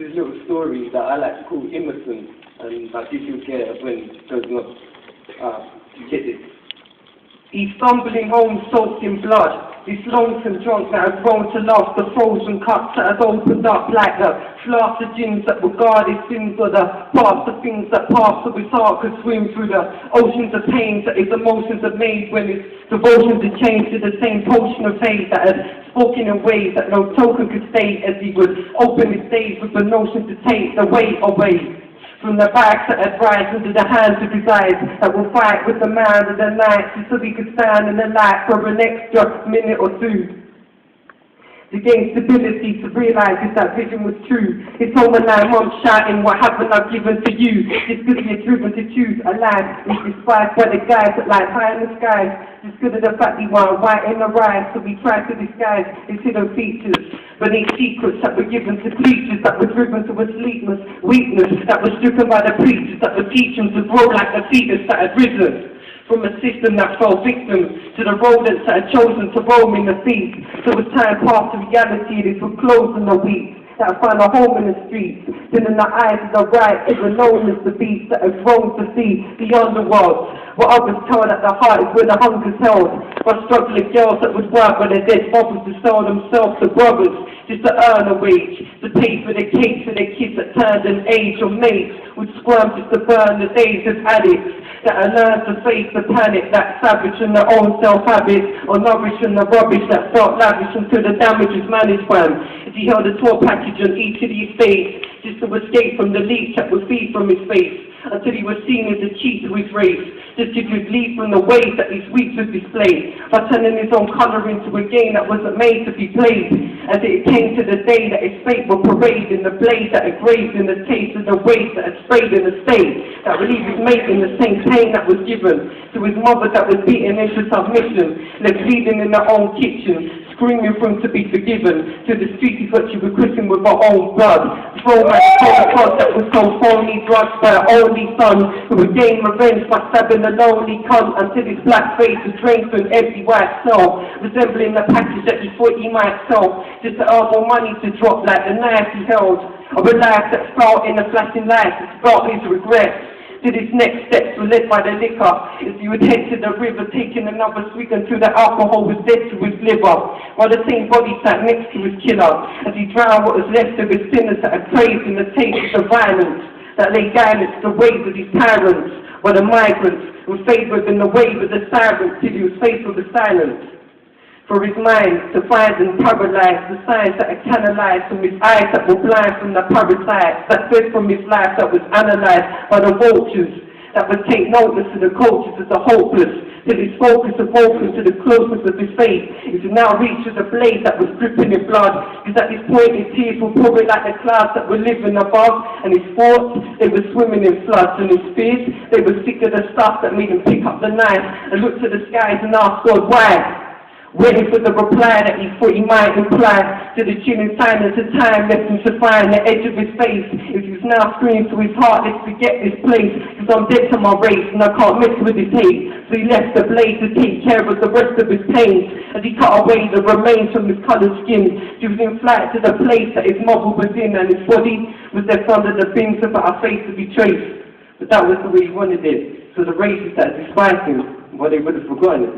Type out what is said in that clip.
This little story that I like to call innocent, and that gives you a care when it does not. You get it. He's stumbling home soaked in blood. This lonesome drunk that has grown to love the frozen cups that has opened up like the flask of gins that will guard his sins, or the past of things that pass so his heart could swim through the oceans of pain that his emotions have made when his devotions had changed to the same potion of faith that had spoken in ways that no token could state, as he would open his days with the notion to take the weight away from the backs that had risen into the hands of his eyes that will fight with the man of the night so he could stand in the light for an extra minute or two. To gain stability, to realise if that vision was true. It's over 9 months shouting, what haven't I given to you? Just because you're driven to choose a life which is despised by the guys that lie high in the skies. Just because of the fact he want white in the rise, so we try to disguise his hidden features. But these secrets that were given to preachers that were driven to a sleepless weakness, that was stricken by the preachers that were teaching to grow like the fetus that had risen from a system that fell victim to the rodents that had chosen to roam in the sea. So as time passed to reality, it is for clothes in the weeds that find a home in the streets. Then in the eyes of the right, ever known as the beast that has grown to see the underworld. What others tell that the heart is where the hunger's held. But struggling girls that would work with their dead fathers to sell themselves to brothers just to earn a wage, to pay for the cakes for their kids that turned an age, or mates would squirm just to burn the days of addicts that are learned to face the panic that savage in their own self-habits, or nourishing the rubbish that felt lavish until the damage is managed when as he held a tour package on each of these states just to escape from the leech that would feed from his face until he was seen as a cheat to his race, just to leave from the ways that his weeks would display by turning his own colour into a game that wasn't made to be played. As it came to the day that his fate would parade in the blade that had grazed in the taste of the waste that had sprayed in the state that would leave his mate in the same pain that was given to his mother that was beaten into submission, left bleeding in her own kitchen, screaming for him to be forgiven. To the street he thought she was christened with her own blood, thrown by the Holocaust that was so phony, drugged by her only son, who would gain revenge by stabbing the lonely cunt until his black face was drained to an empty white cell, resembling the package that he thought he might sell, just to earn more money to drop like the knife he held, of a life that fell in the flashing lights, it felt his regrets. Till his next steps were led by the liquor, as he would head to the river, taking another swig until the alcohol was dead to his liver, while the same body sat next to his killer, as he drowned what was left of his sinners that had craved in the taste of violence, that lay silenced the ways of his parents, while the migrants were favoured in the wave of the sirens till he was faced with the silence. For his mind to find and paralyze the signs that are canalized from his eyes that were blind from the parasites that fed from his life that was analyzed by the vultures that would take notice of the cultures of the hopeless, till his focus awoken to the closeness of his faith. It now reaches a blade that was dripping in blood, because at this point his tears were pouring like the clouds that were living above, and his thoughts, they were swimming in floods, and his fears, they were sick of the stuff that made him pick up the knife and look to the skies and ask God why. Waiting for the reply that he thought he might imply, to the chilling silence of time left him to find the edge of his face. If he's now screaming to his heart, let's forget this place, because I'm dead to my race and I can't mess with his hate. So he left the blade to take care of the rest of his pain, as he cut away the remains from his coloured skin. He was in flight to the place that his mother was in, and his body was left under the bins of her face to be traced. But that was the way he wanted it, so the races that despised him, well, they would have forgotten it.